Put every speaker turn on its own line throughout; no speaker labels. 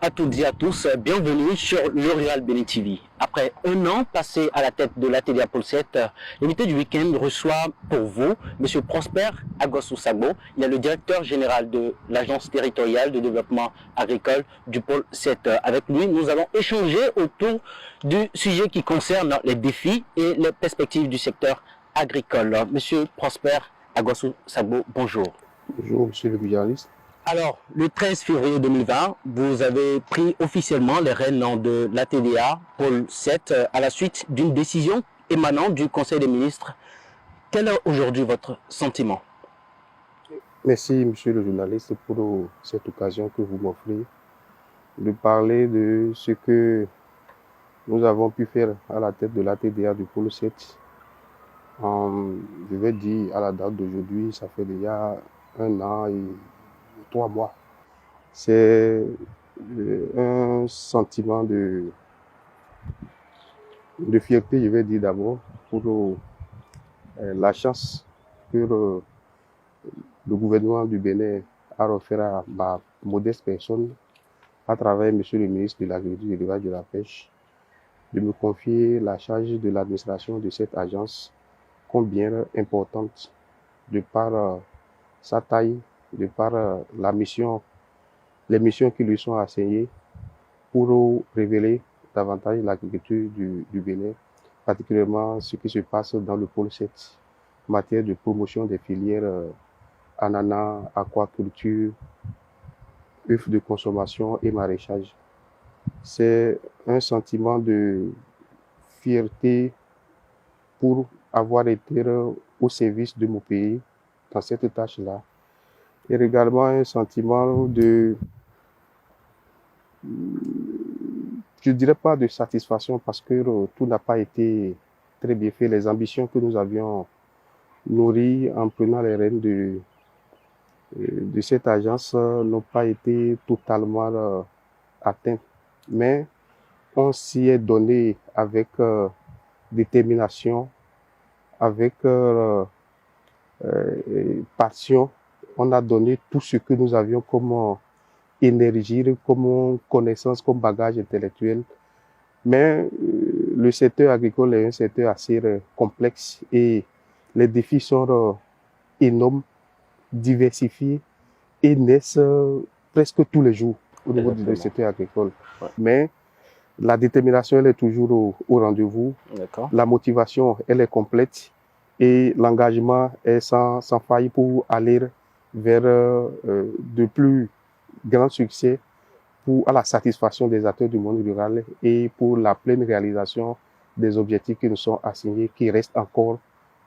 à toutes et à tous, bienvenue sur le Rural Bénin TV. Après un an passé à la tête de l'ATDA Pôle 7, l'invité du week-end reçoit pour vous M. Prosper Agosou-Sagbo. Il est le directeur général de l'Agence territoriale de développement agricole du Pôle 7. Avec lui, nous allons échanger autour du sujet qui concerne les défis et les perspectives du secteur agricole. M. Prosper Agosou-Sagbo, bonjour.
Bonjour, monsieur le journaliste.
Alors, le 13 février 2020, vous avez pris officiellement les rênes de l'ATDA Pôle 7 à la suite d'une décision émanant du Conseil des ministres. Quel est aujourd'hui votre sentiment?
Merci, monsieur le journaliste, pour cette occasion que vous m'offrez de parler de ce que nous avons pu faire à la tête de l'ATDA du Pôle 7. Je vais dire, à la date d'aujourd'hui, ça fait déjà 1 an et 3 mois. C'est un sentiment de fierté, je vais dire d'abord, pour la chance que le gouvernement du Bénin a offert à ma modeste personne, à travers monsieur le ministre de l'Agriculture, de l'Élevage et de la Pêche, de me confier la charge de l'administration de cette agence, combien importante de par sa taille, de par les missions qui lui sont assignées pour révéler davantage l'agriculture du Bénin, particulièrement ce qui se passe dans le pôle 7, en matière de promotion des filières ananas, aquaculture, œufs de consommation et maraîchage. C'est un sentiment de fierté pour avoir été au service de mon pays dans cette tâche-là. Et également un sentiment de, je dirais pas de satisfaction parce que tout n'a pas été très bien fait. Les ambitions que nous avions nourries en prenant les rênes de cette agence n'ont pas été totalement atteintes. Mais on s'y est donné avec détermination, avec passion. On a donné tout ce que nous avions comme énergie, comme connaissance, comme bagage intellectuel. Mais le secteur agricole est un secteur assez complexe et les défis sont énormes, diversifiés et naissent presque tous les jours au niveau du secteur agricole.
Ouais.
Mais la détermination, elle est toujours au rendez-vous. La motivation, elle est complète et l'engagement est sans faille pour aller vers de plus grands succès à la satisfaction des acteurs du monde rural et pour la pleine réalisation des objectifs qui nous sont assignés, qui restent encore,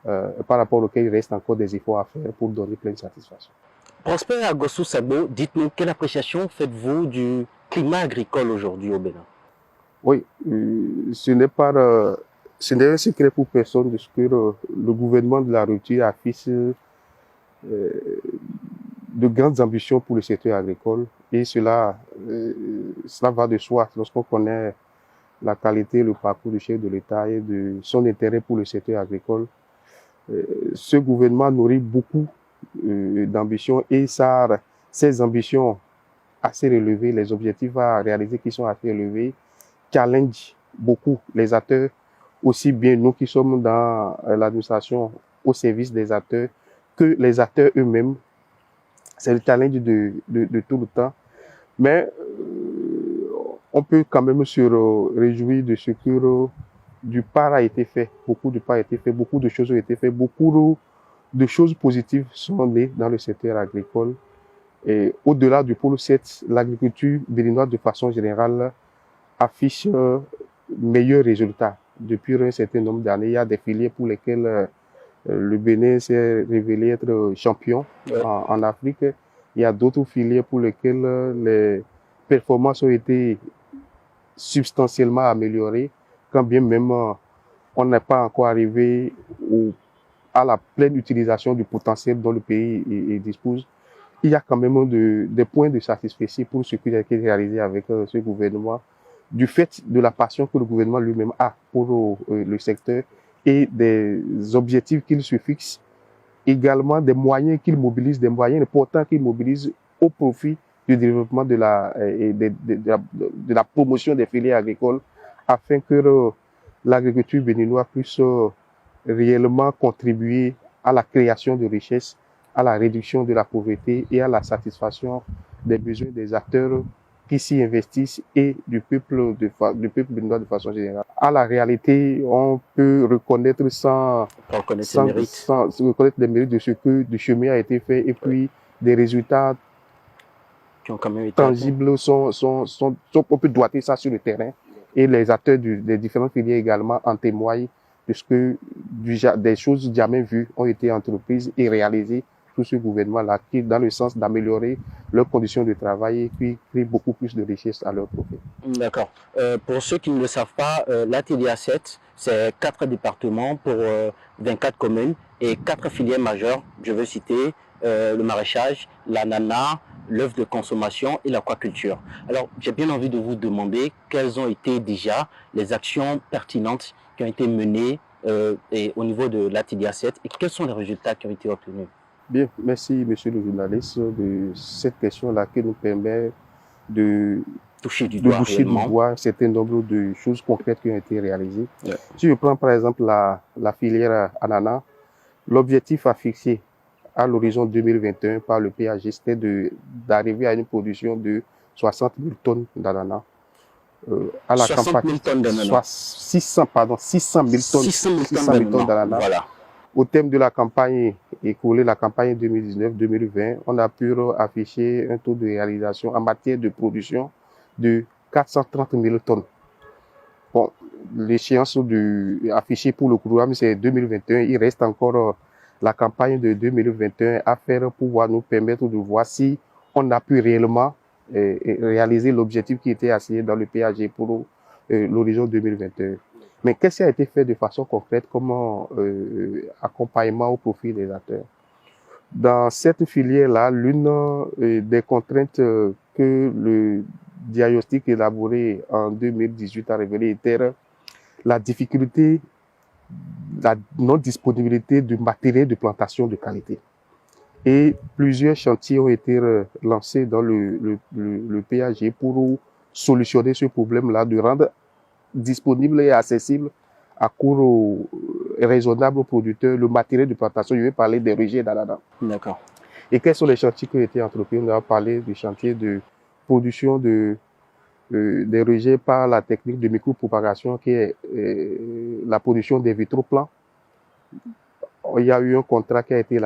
par rapport auxquels il reste encore des efforts à faire pour donner pleine satisfaction.
Prosper Agosou-Sagbo, dites-nous, quelle appréciation faites-vous du climat agricole aujourd'hui au Bénin?
Oui, ce n'est un secret pour personne de ce que le gouvernement de la rupture affiche de grandes ambitions pour le secteur agricole et cela va de soi lorsqu'on connaît la qualité, le parcours du chef de l'État et de son intérêt pour le secteur agricole. Ce gouvernement nourrit beaucoup d'ambitions et ces ambitions assez relevées, les objectifs à réaliser qui sont assez élevés, challenge beaucoup les acteurs, aussi bien nous qui sommes dans l'administration au service des acteurs, que les acteurs eux-mêmes. C'est le challenge de tout le temps. Mais on peut quand même se réjouir de ce que du pas a été fait. Beaucoup de pas a été fait, beaucoup de choses ont été faites, beaucoup de choses positives sont nées dans le secteur agricole. Et au-delà du pôle 7, l'agriculture béninoise de façon générale affiche meilleurs résultats. Depuis un certain nombre d'années, il y a des filières pour lesquelles le Bénin s'est révélé être champion en Afrique. Il y a d'autres filières pour lesquelles les performances ont été substantiellement améliorées, quand bien même on n'est pas encore arrivé à la pleine utilisation du potentiel dont le pays dispose. Il y a quand même des points de satisfaction pour ce qui a été réalisé avec ce gouvernement, du fait de la passion que le gouvernement lui-même a pour le secteur et des objectifs qu'il se fixe, également des moyens qu'il mobilise, des moyens importants qu'il mobilise au profit du développement et de la promotion des filières agricoles afin que l'agriculture béninoise puisse réellement contribuer à la création de richesses, à la réduction de la pauvreté et à la satisfaction des besoins des acteurs qui s'y investissent et du peuple béninois de façon générale. À la réalité, on peut reconnaître sans reconnaître les mérites de ce que du chemin a été fait et puis des résultats
qui ont quand même été
tangibles on peut doiter ça sur le terrain et les acteurs des différentes filières également en témoignent de ce que des choses jamais vues ont été entreprises et réalisées sous ce gouvernement-là, qui dans le sens d'améliorer leurs conditions de travail et puis créer beaucoup plus de richesses à leur profit.
D'accord. Pour ceux qui ne le savent pas, l'ATDA 7, c'est 4 départements pour 24 communes et 4 filières majeures. Je veux citer le maraîchage, l'ananas, l'œuf de consommation et l'aquaculture. Alors, j'ai bien envie de vous demander quelles ont été déjà les actions pertinentes qui ont été menées et au niveau de l'ATDA 7 et quels sont les résultats qui ont été obtenus.
Bien, merci monsieur le journaliste de cette question-là qui nous permet de
toucher du doigt
un certain nombre de choses concrètes qui ont été réalisées. Yeah. Si je prends par exemple la filière ananas, l'objectif à fixer à l'horizon 2021 par le PAG, c'était d'arriver à une production de 60 000 tonnes d'ananas. À la
60 000 tonnes d'ananas.
600 000 tonnes d'ananas.
Voilà.
Au thème de la campagne écoulée, la campagne 2019-2020, on a pu afficher un taux de réalisation en matière de production de 430 000 tonnes. Bon, l'échéance affichée pour le programme, c'est 2021. Il reste encore la campagne de 2021 à faire pour pouvoir nous permettre de voir si on a pu réellement réaliser l'objectif qui était assigné dans le PAG pour l'horizon 2021. Mais qu'est-ce qui a été fait de façon concrète comme accompagnement au profit des acteurs? Dans cette filière-là, l'une des contraintes que le diagnostic élaboré en 2018 a révélé était la difficulté, la non-disponibilité du matériel de plantation de qualité. Et plusieurs chantiers ont été lancés dans le PAG pour solutionner ce problème-là, de rendre disponible et accessible à coût raisonnable aux producteurs le matériel de plantation. Je vais parler des rejets d'ananas.
D'accord.
Et quels sont les chantiers qui ont été entrepris? On a parlé du chantier de production des rejets par la technique de micropropagation qui est la production des vitraux plans. Il y a eu un contrat qui a été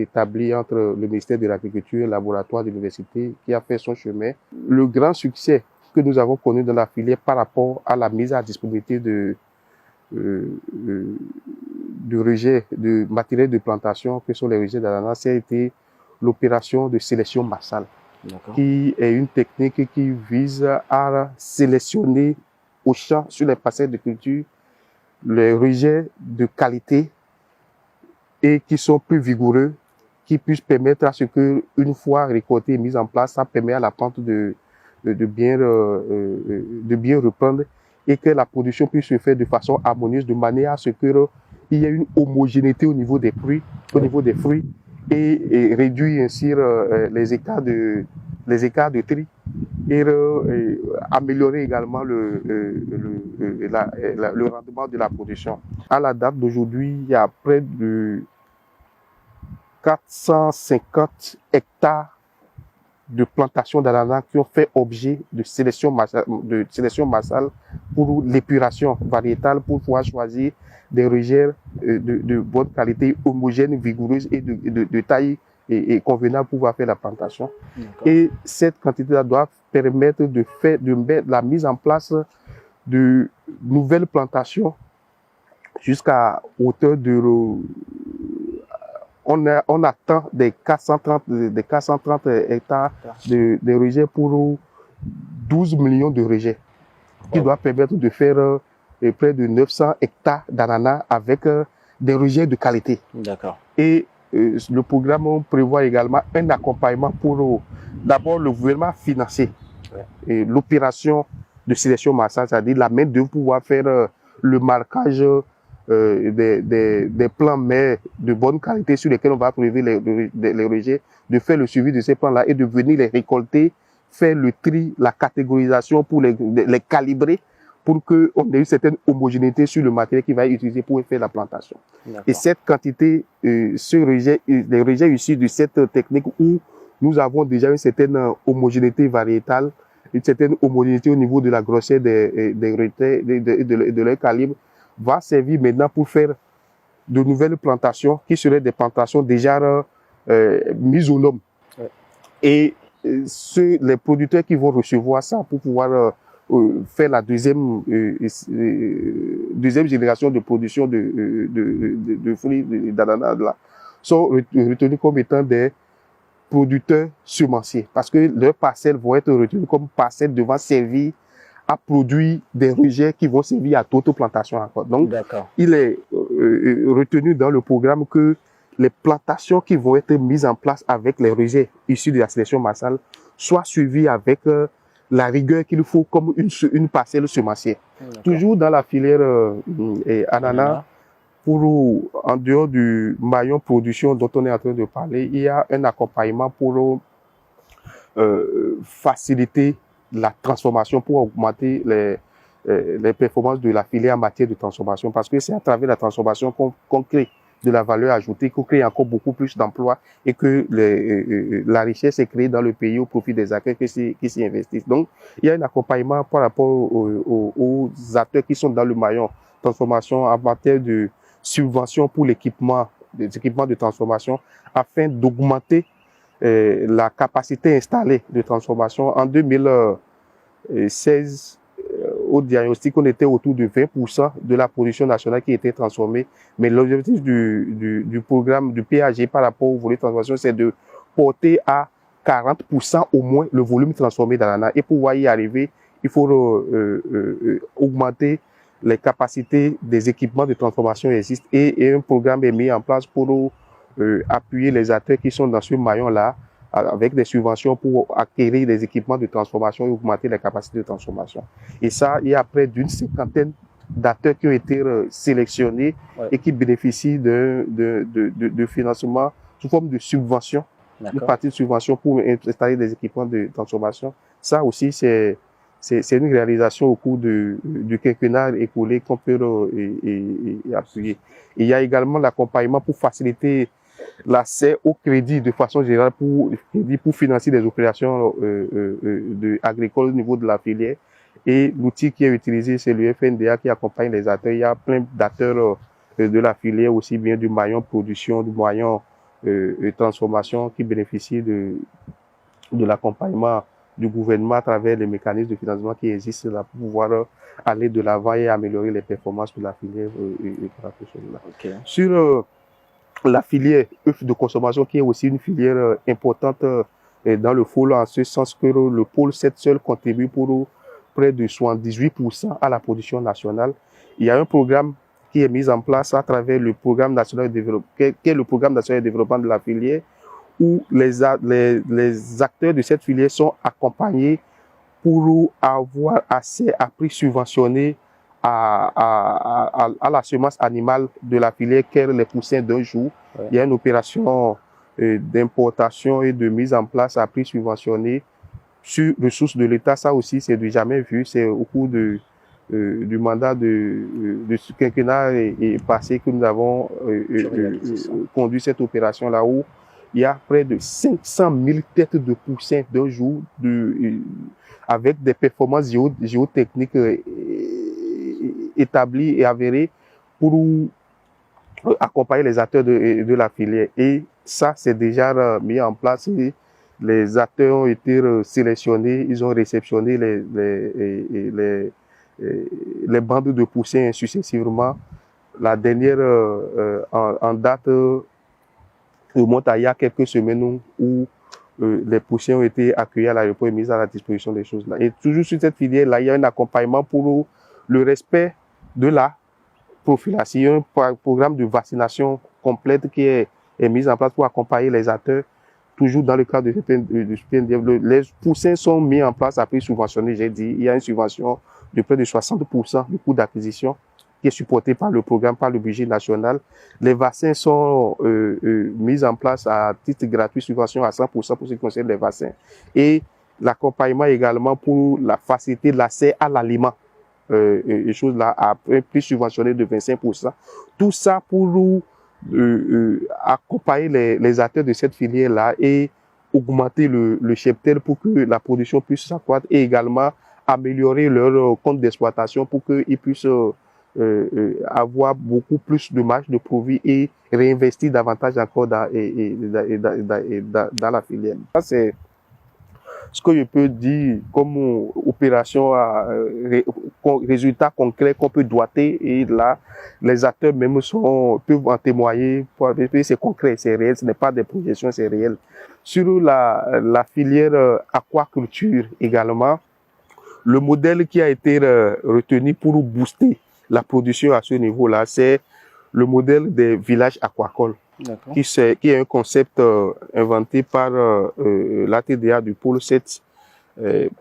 établi entre le ministère de l'Agriculture et le laboratoire de l'université qui a fait son chemin. Le grand succès que nous avons connu dans la filière par rapport à la mise à disponibilité de rejets, de matériel de plantation, que sont les rejets d'ananas, ça a été l'opération de sélection massale, qui est une technique qui vise à sélectionner au champ, sur les parcelles de culture, les rejets de qualité et qui sont plus vigoureux, qui puissent permettre à ce que, une fois récolté et mis en place, ça permet à la plante de bien reprendre et que la production puisse se faire de façon harmonieuse, de manière à ce que il y ait une homogénéité au niveau des fruits, et réduire ainsi les écarts de tri et améliorer également le rendement de la production. À la date d'aujourd'hui, il y a près de 450 hectares de plantations d'ananas qui ont fait objet de sélection massale pour l'épuration variétale, pour pouvoir choisir des rejets de bonne qualité, homogènes, vigoureuses et de taille et convenable pour pouvoir faire la plantation. Et cette quantité-là doit permettre de mettre la mise en place de nouvelles plantations jusqu'à hauteur de... On attend des 430 hectares de rejets pour 12 millions de rejets, qui doit permettre de faire près de 900 hectares d'ananas avec des rejets de qualité.
D'accord.
Et le programme prévoit également un accompagnement pour d'abord le gouvernement financer l'opération de sélection massale, c'est-à-dire la main d'œuvre pour pouvoir faire le marquage des plants mers de bonne qualité sur lesquels on va prélever les rejets, de faire le suivi de ces plants-là et de venir les récolter, faire le tri, la catégorisation pour les calibrer pour qu'on ait une certaine homogénéité sur le matériel qui va être utilisé pour faire la plantation. Et cette quantité, les rejets issus de cette technique où nous avons déjà une certaine homogénéité variétale, une certaine homogénéité au niveau de la grosseur des rejets et de leur calibre, va servir maintenant pour faire de nouvelles plantations qui seraient des plantations déjà mises aux normes. Et les producteurs qui vont recevoir ça pour pouvoir faire la deuxième génération de production de fruits d'ananas sont retenus comme étant des producteurs semenciers parce que leurs parcelles vont être retenues comme parcelles devant servir à produire des rejets qui vont servir à d'autres plantations encore. Donc, il est retenu dans le programme que les plantations qui vont être mises en place avec les rejets issus de la sélection massale soient suivies avec la rigueur qu'il faut comme une parcelle semencière. Toujours dans la filière ananas, en dehors du maillon production dont on est en train de parler, il y a un accompagnement pour faciliter la transformation, pour augmenter les performances de la filière en matière de transformation, parce que c'est à travers la transformation qu'on crée de la valeur ajoutée, qu'on crée encore beaucoup plus d'emplois et que la richesse est créée dans le pays au profit des acteurs qui s'y investissent. Donc, il y a un accompagnement par rapport aux acteurs qui sont dans le maillon transformation en matière de subvention pour l'équipement, des équipements de transformation, afin d'augmenter la capacité installée de transformation. En 2016, au diagnostic, on était autour de 20% de la production nationale qui était transformée. Mais l'objectif du programme du PAG par rapport au volet de transformation, c'est de porter à 40% au moins le volume transformé d'ananas. Et pour pouvoir y arriver, il faut augmenter les capacités des équipements de transformation existent et un programme est mis en place pour appuyer les acteurs qui sont dans ce maillon-là avec des subventions pour acquérir des équipements de transformation et augmenter les capacités de transformation. Et ça, il y a près d'une cinquantaine d'acteurs qui ont été sélectionnés et qui bénéficient de financement sous forme de subvention, une partie de subvention pour installer des équipements de transformation. Ça aussi, c'est une réalisation au cours du quinquennat écoulé qu'on peut appuyer. Il y a également l'accompagnement pour faciliter l'accès au crédit de façon générale pour financer des opérations agricoles au niveau de la filière. Et l'outil qui est utilisé, c'est le FNDA qui accompagne les acteurs. Il y a plein d'acteurs de la filière, aussi bien du maillon production, du maillon transformation qui bénéficient de l'accompagnement du gouvernement à travers les mécanismes de financement qui existent là pour pouvoir aller de l'avant et améliorer les performances de la filière. Sur la filière œufs de consommation, qui est aussi une filière importante dans le pôle, en ce sens que le pôle 7 seul contribue pour près de 78% à la production nationale. Il y a un programme qui est mis en place à travers le programme national de développement, qui est le programme national de développement de la filière, où les acteurs de cette filière sont accompagnés pour avoir accès à prix subventionné à la semence animale de la filière, qu'est les poussins d'un jour. Il y a une opération d'importation et de mise en place à prix subventionné sur ressources de l'État. Ça aussi, c'est du jamais vu. C'est au cours du mandat de ce quinquennat et passé que nous avons conduit cette opération-là, où il y a près de 500 000 têtes de poussins d'un jour avec des performances géotechniques établies et avérées pour accompagner les acteurs de la filière. Et ça, c'est déjà mis en place. Et les acteurs ont été sélectionnés, ils ont réceptionné les bandes de poussins successivement. La dernière en date remonte à il y a quelques semaines où les poussins ont été accueillis à l'aéroport et mis à la disposition des choses là. Et toujours sur cette filière-là, il y a un accompagnement pour le respect de la prophylaxie. Il y a un programme de vaccination complète qui est mis en place pour accompagner les acteurs. Toujours dans le cadre du PNDF, les poussins sont mis en place à prix subventionné. J'ai dit, il y a une subvention de près de 60% du coût d'acquisition qui est supporté par le programme, par le budget national. Les vaccins sont mis en place à titre gratuit, subvention à 100% pour ce qui concerne les vaccins. Et l'accompagnement également pour la faciliter l'accès à l'aliment. Et choses là, à plus subventionné de 25%. Tout ça pour accompagner les acteurs de cette filière-là et augmenter le cheptel pour que la production puisse s'accroître et également améliorer leur compte d'exploitation pour qu'ils puissent avoir beaucoup plus de marge de profit et réinvestir davantage encore dans la filière. Ça, c'est ce que je peux dire comme opération à résultat concret qu'on peut doiter, et là, les acteurs même peuvent en témoigner, c'est concret, c'est réel, ce n'est pas des projections, c'est réel. Sur la filière aquaculture également, le modèle qui a été retenu pour booster la production à ce niveau-là, c'est le modèle des villages aquacoles, qui est un concept inventé par l'ATDA du pôle 7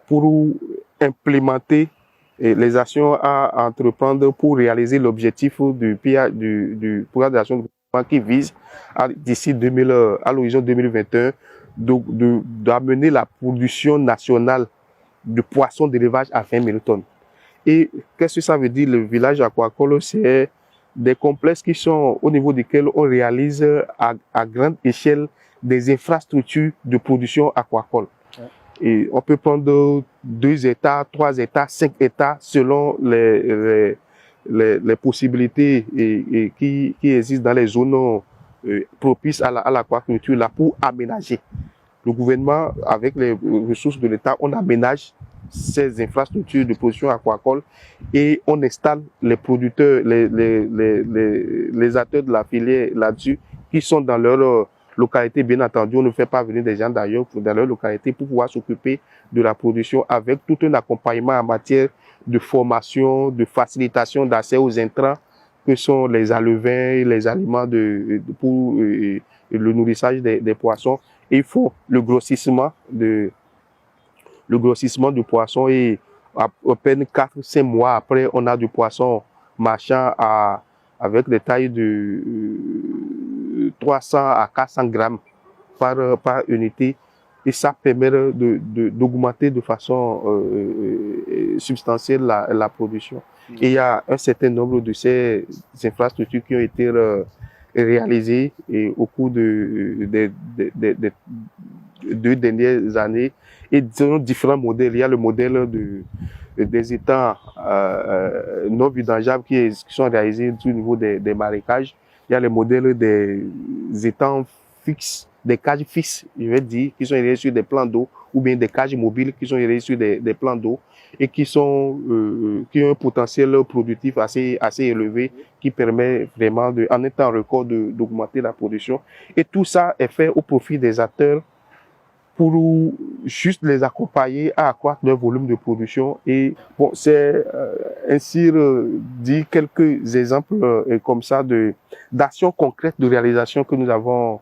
pour implémenter les actions à entreprendre pour réaliser l'objectif du programme d'action de développement qui vise d'ici à l'horizon 2021 d'amener la production nationale de poissons d'élevage à 20 000 tonnes. Et qu'est-ce que ça veut dire, le village aquacole? C'est des complexes qui sont au niveau desquels on réalise à grande échelle des infrastructures de production aquacole. Et on peut prendre 2 hectares, 3 hectares, 5 hectares selon les possibilités qui existent dans les zones propices à l'aquaculture là pour aménager. Le gouvernement, avec les ressources de l'État, on aménage ces infrastructures de production aquacole et on installe les producteurs, les acteurs de la filière là-dessus qui sont dans leur localité. Bien entendu, on ne fait pas venir des gens d'ailleurs dans leur localité pour pouvoir s'occuper de la production avec tout un accompagnement en matière de formation, de facilitation d'accès aux intrants que sont les alevins, les aliments pour le nourrissage des poissons. Et il faut le grossissement du poisson, et à peine 4-5 mois après, on a du poisson marchand avec des tailles de 300 à 400 grammes par unité, et ça permet d'augmenter de façon substantielle la production. Et il y a un certain nombre de ces infrastructures qui ont été réalisées au cours des 2 dernières années, et différents modèles. Il y a le modèle des étangs non vidangeables qui sont réalisés au niveau des marécages. Il y a le modèle des étangs fixes, des cages fixes, je vais dire, qui sont réalisés sur des plans d'eau, ou bien des cages mobiles qui sont réalisés sur des plans d'eau et qui ont un potentiel productif assez élevé, qui permet vraiment en un temps record d'augmenter la production. Et tout ça est fait au profit des acteurs pour juste les accompagner à accroître leur volume de production. Et bon, c'est ainsi dit quelques exemples comme ça d'actions concrètes de réalisation que nous avons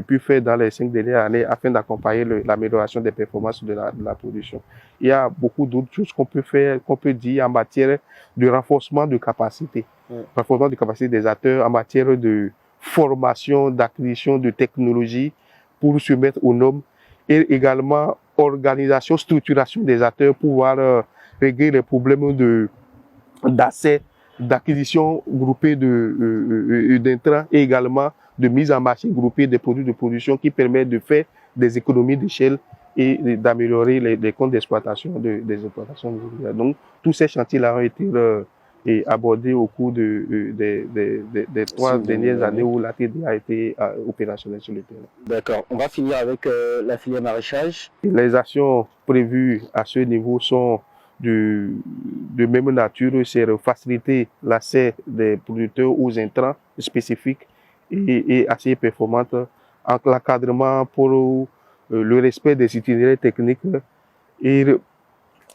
pu faire dans les 5 dernières années afin d'accompagner l'amélioration des performances de la production. Il y a beaucoup d'autres choses qu'on peut faire, qu'on peut dire en matière de renforcement de capacité, renforcement de capacité des acteurs, en matière de formation, d'acquisition de technologies pour se mettre aux normes, et également organisation, structuration des acteurs pour pouvoir régler les problèmes d'accès, d'acquisition groupée d'intrants, et également de mise en marché groupée des produits de production qui permettent de faire des économies d'échelle et d'améliorer les comptes d'exploitation des exploitations. Donc, tous ces chantiers-là ont été abordés au cours des 3 dernières années où la TDA a été opérationnelle sur le terrain.
D'accord. On va finir avec la filière maraîchage.
Les actions prévues à ce niveau sont de même nature, c'est de faciliter l'accès des producteurs aux intrants spécifiques et assez performantes, en l'encadrement pour le respect des itinéraires techniques et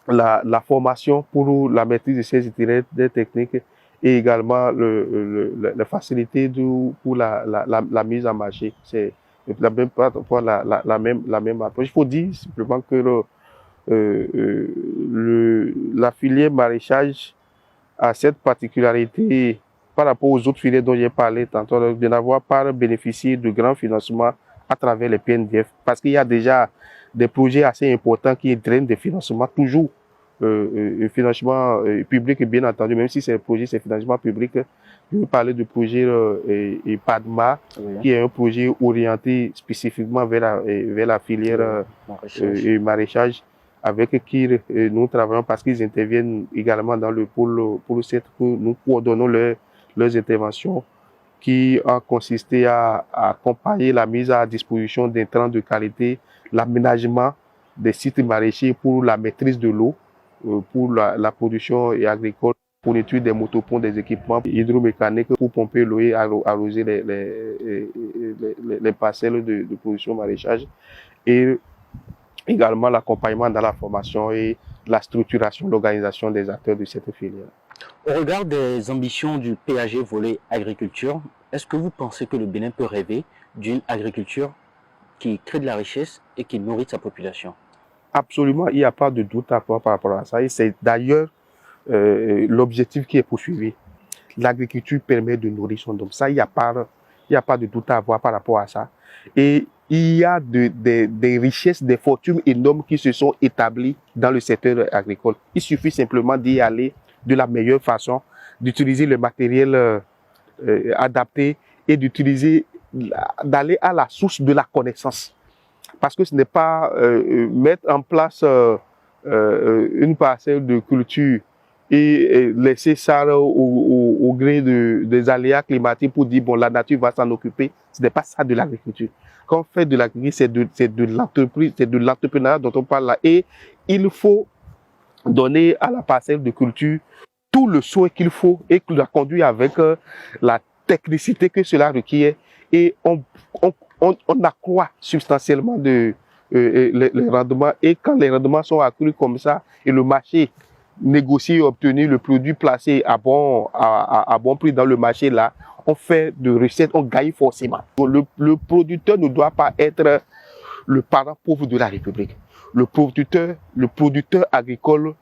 la formation pour la maîtrise de ces itinéraires techniques, et également la facilité pour la mise en marché. C'est la même approche. Il faut dire simplement que la filière maraîchage a cette particularité par rapport aux autres filières dont j'ai parlé tantôt, de n'avoir pas bénéficié de grands financements à travers les PNDF, parce qu'il y a déjà des projets assez importants qui drainent des financements, toujours financement public, bien entendu, même si c'est financement public. Je veux parler du projet PADMA, oui, qui est un projet orienté spécifiquement vers la filière maraîchage, avec qui nous travaillons parce qu'ils interviennent également dans le pôle 7, que nous coordonnons leurs interventions, qui ont consisté à accompagner la mise à disposition d'intrants de qualité, l'aménagement des sites maraîchers pour la maîtrise de l'eau, pour la production et agricole, fourniture des motopompes, des équipements hydromécaniques pour pomper l'eau et arroser les parcelles de production maraîchage, et également l'accompagnement dans la formation et la structuration, l'organisation des acteurs de cette filière.
Au regard des ambitions du PAG volet agriculture, est-ce que vous pensez que le Bénin peut rêver d'une agriculture qui crée de la richesse et qui nourrit sa population?
Absolument, il n'y a pas de doute par rapport à ça. Et c'est d'ailleurs l'objectif qui est poursuivi. L'agriculture permet de nourrir son homme. Ça, il n'y a pas de doute à avoir par rapport à ça. Et il y a des richesses, des fortunes énormes qui se sont établies dans le secteur agricole. Il suffit simplement d'y aller de la meilleure façon, d'utiliser le matériel adapté et d'aller à la source de la connaissance. Parce que ce n'est pas mettre en place une parcelle de culture et laisser ça au gré des aléas climatiques pour dire bon, la nature va s'en occuper. Ce n'est pas ça de l'agriculture. Quand on fait de l'agriculture, c'est de l'entreprise, c'est de l'entrepreneuriat dont on parle là. Et il faut donner à la parcelle de culture tout le soin qu'il faut et qu'il la conduire avec la technicité que cela requiert. Et on accroît substantiellement les rendements. Et quand les rendements sont accrus comme ça et le marché négocié et obtenu, le produit placé à bon prix dans le marché là, on fait de recettes, on gagne forcément. Le producteur ne doit pas être le parent pauvre de la République. Le producteur agricole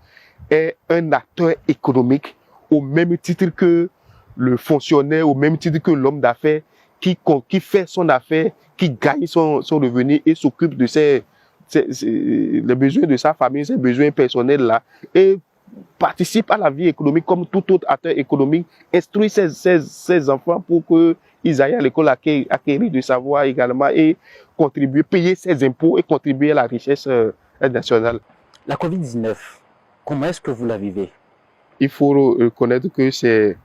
est un acteur économique au même titre que le fonctionnaire, au même titre que l'homme d'affaires qui fait son affaire, qui gagne son revenu et s'occupe de les besoins de sa famille, ses besoins personnels là, et participe à la vie économique comme tout autre acteur économique, instruit ses enfants pour qu'ils aillent à l'école acquérir du savoir également et contribuer, payer ses impôts et contribuer à la richesse nationale.
La COVID-19, comment est-ce que vous la vivez?
Il faut reconnaître que c'est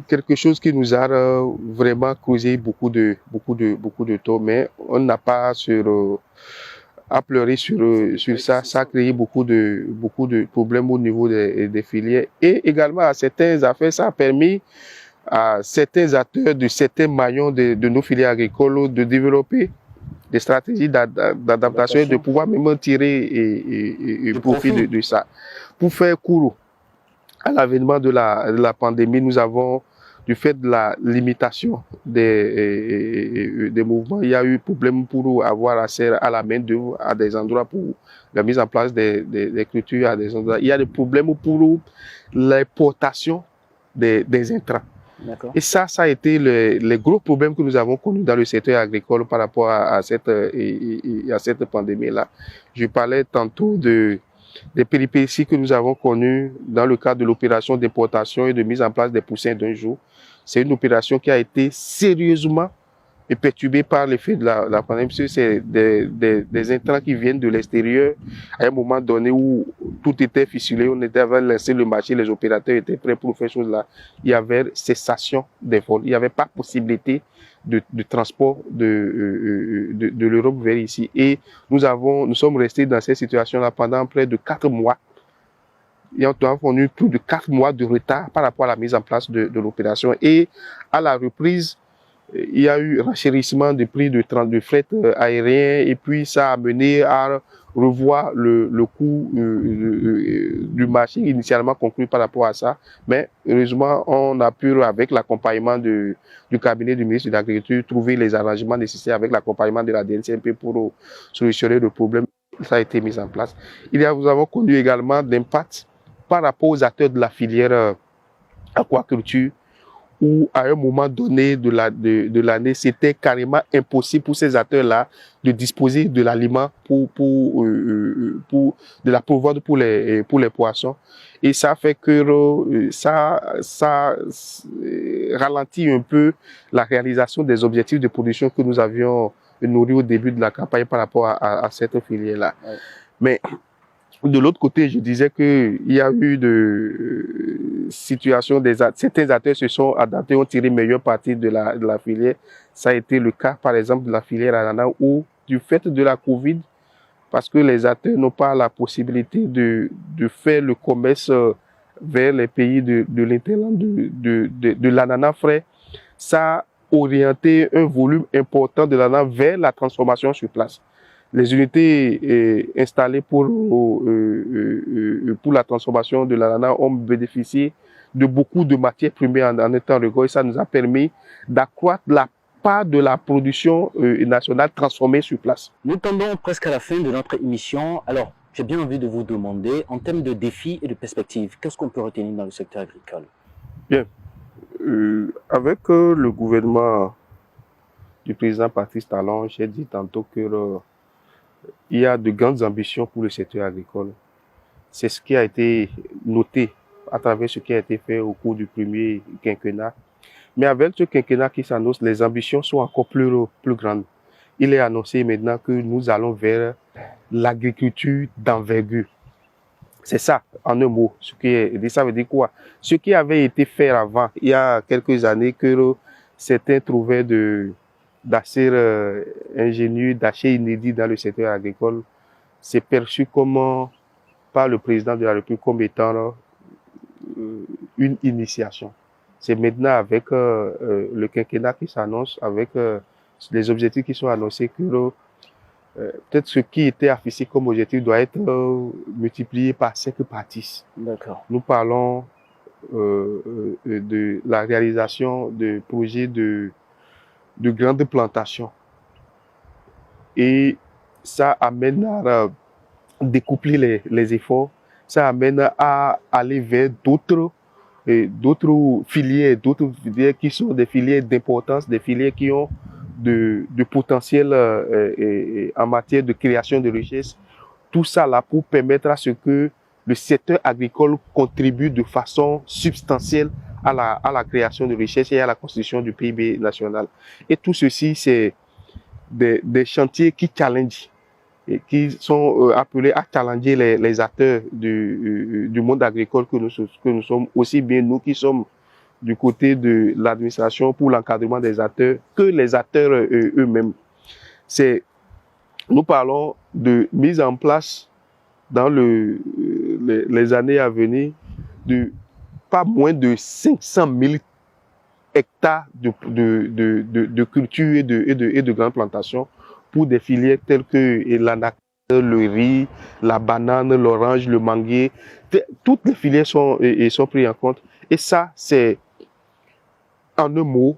quelque chose qui nous a vraiment causé beaucoup de tort, mais on n'a pas à pleurer sur ça. Ça a créé beaucoup de problèmes au niveau des filières, et également à certains affaires, ça a permis à certains acteurs de certains maillons de nos filières agricoles de développer des stratégies d'adaptation et de pouvoir même tirer profit de ça. Pour faire court à l'avènement de la pandémie, nous avons, du fait de la limitation des mouvements, il y a eu problème pour avoir accès à la main-d'œuvre à des endroits pour la mise en place des cultures à des endroits. Il y a des problèmes pour l'importation des intrants. Et ça a été les gros problèmes que nous avons connus dans le secteur agricole par rapport à cette pandémie-là. Je parlais tantôt des péripéties que nous avons connues dans le cadre de l'opération d'importation et de mise en place des poussins d'un jour. C'est une opération qui a été sérieusement perturbée par l'effet de la pandémie, parce que c'est des intrants qui viennent de l'extérieur à un moment donné où tout était ficelé, on était avant de lancer le marché, les opérateurs étaient prêts pour faire chose là. Il y avait cessation des vols, il n'y avait pas possibilité de transport de l'Europe vers ici. Et nous sommes restés dans cette situation-là pendant près de 4 mois. Et on a connu plus de 4 mois de retard par rapport à la mise en place de l'opération. Et à la reprise, il y a eu renchérissement des prix de fret aérien, et puis ça a mené à revoir le coût du marché initialement conclu par rapport à ça. Mais heureusement, on a pu, avec l'accompagnement du cabinet du ministre de l'Agriculture, trouver les arrangements nécessaires avec l'accompagnement de la DNCMP pour solutionner le problème. Ça a été mis en place. Nous avons connu également l'impact par rapport aux acteurs de la filière aquaculture, où à un moment donné de l'année, c'était carrément impossible pour ces acteurs-là de disposer de l'aliment pour de la pourvoir pour les poissons. Et ça fait que ça ralentit un peu la réalisation des objectifs de production que nous avions nourris au début de la campagne par rapport à cette filière-là. Ouais. Mais de l'autre côté, je disais qu'il y a eu de situations, certains acteurs se sont adaptés, ont tiré meilleure partie de la filière. Ça a été le cas, par exemple, de la filière ananas, où, du fait de la Covid, parce que les acteurs n'ont pas la possibilité de faire le commerce vers les pays de l'hinterland de l'ananas frais, ça a orienté un volume important de l'ananas vers la transformation sur place. Les unités installées pour la transformation de l'ananas ont bénéficié de beaucoup de matières premières en étant record, et ça nous a permis d'accroître la part de la production nationale transformée sur place.
Nous tendons presque à la fin de notre émission. Alors, j'ai bien envie de vous demander, en termes de défis et de perspectives, qu'est-ce qu'on peut retenir dans le secteur agricole?
Bien. Avec le gouvernement du président Patrice Talon, j'ai dit tantôt que il y a de grandes ambitions pour le secteur agricole. C'est ce qui a été noté à travers ce qui a été fait au cours du premier quinquennat. Mais avec ce quinquennat qui s'annonce, les ambitions sont encore plus grandes. Il est annoncé maintenant que nous allons vers l'agriculture d'envergure. C'est ça, en un mot. Ça veut dire quoi? Ce qui avait été fait avant, il y a quelques années, que certains trouvaient d'assez ingénieux, d'assez inédit dans le secteur agricole, c'est perçu par le président de la République comme étant une initiation. C'est maintenant avec le quinquennat qui s'annonce, avec les objectifs qui sont annoncés, que peut-être ce qui était affiché comme objectif doit être multiplié par 5 par 10.
D'accord.
Nous parlons de la réalisation de projets de grandes plantations. Et ça amène à découpler les efforts, ça amène à aller vers d'autres filières qui sont des filières d'importance, des filières qui ont de potentiel en matière de création de richesses. Tout ça là pour permettre à ce que le secteur agricole contribue de façon substantielle à la création de richesses et à la constitution du PIB national. Et tout ceci, c'est des chantiers qui challengent et qui sont appelés à challenger les acteurs du monde agricole que nous sommes, aussi bien nous qui sommes du côté de l'administration pour l'encadrement des acteurs que les acteurs eux-mêmes. Nous parlons de mise en place dans les années à venir de pas moins de 500 000 hectares de culture et de grandes plantations pour des filières telles que l'ananas, le riz, la banane, l'orange, le manguier. Toutes les filières sont prises en compte. Et ça, c'est, en un mot,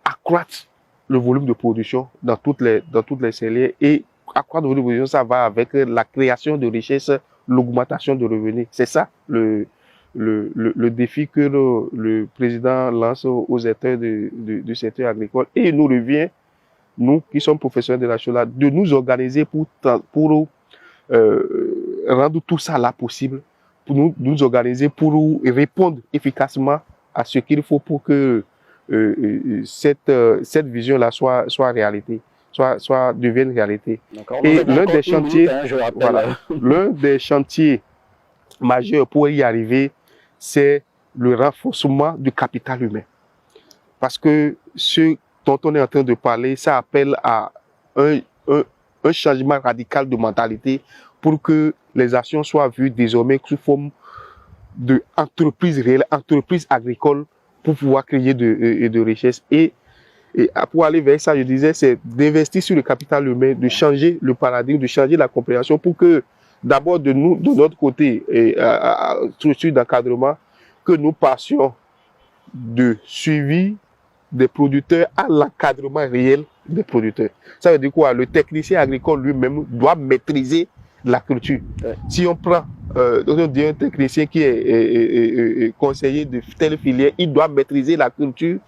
accroître le volume de production dans toutes les filières. Et accroître le volume de production, ça va avec la création de richesses, l'augmentation de revenus. C'est ça le défi que le président lance aux acteurs du secteur agricole. Et il nous revient, nous qui sommes professionnels de la chose là, de nous organiser pour rendre tout ça là possible, pour nous organiser pour répondre efficacement à ce qu'il faut pour que cette vision là soit réalité, devienne réalité. Et l'un des chantiers, l'un des chantiers majeurs pour y arriver, c'est le renforcement du capital humain. Parce que ce dont on est en train de parler, ça appelle à un changement radical de mentalité pour que les actions soient vues désormais sous forme d'entreprises réelles, entreprises agricoles, pour pouvoir créer de richesses. Et pour aller vers ça, je disais, c'est d'investir sur le capital humain, de changer le paradigme, de changer la compréhension pour que, d'abord de notre côté, structure d'encadrement, que nous passions de suivi des producteurs à l'encadrement réel des producteurs. Ça veut dire quoi? Le technicien agricole lui-même doit maîtriser la culture. Si on prend donc on dit un technicien qui est conseiller de telle filière, il doit maîtriser la culture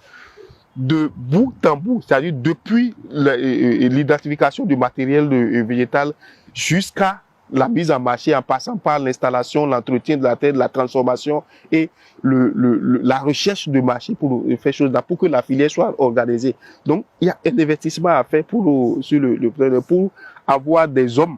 de bout en bout, c'est-à-dire depuis l'identification du matériel végétal jusqu'à la mise en marché en passant par l'installation, l'entretien de la terre, la transformation et la recherche de marché pour faire chose là, pour que la filière soit organisée. Donc, il y a un investissement à faire pour avoir des hommes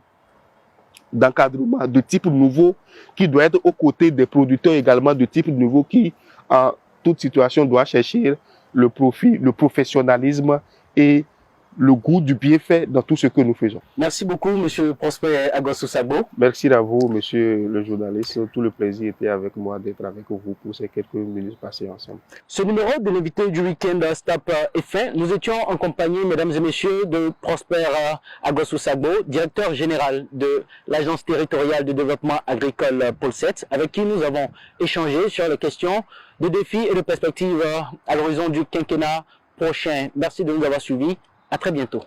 d'encadrement de type nouveau qui doit être aux côtés des producteurs également de type nouveau qui, en toute situation, doit chercher le profit, le professionnalisme et le goût du bienfait dans tout ce que nous faisons.
Merci beaucoup, Monsieur Prosper Agosou Sagbo.
Merci à vous, Monsieur le journaliste. Tout le plaisir était avec moi d'être avec vous pour ces quelques minutes passées ensemble.
Ce numéro de l'invité du week-end Stop est fin. Nous étions en compagnie, mesdames et messieurs, de Prosper Agosou Sagbo, directeur général de l'Agence territoriale de développement agricole Pôle 7, avec qui nous avons échangé sur les questions de défis et de perspectives à l'horizon du quinquennat prochain. Merci de nous avoir suivis. À très bientôt.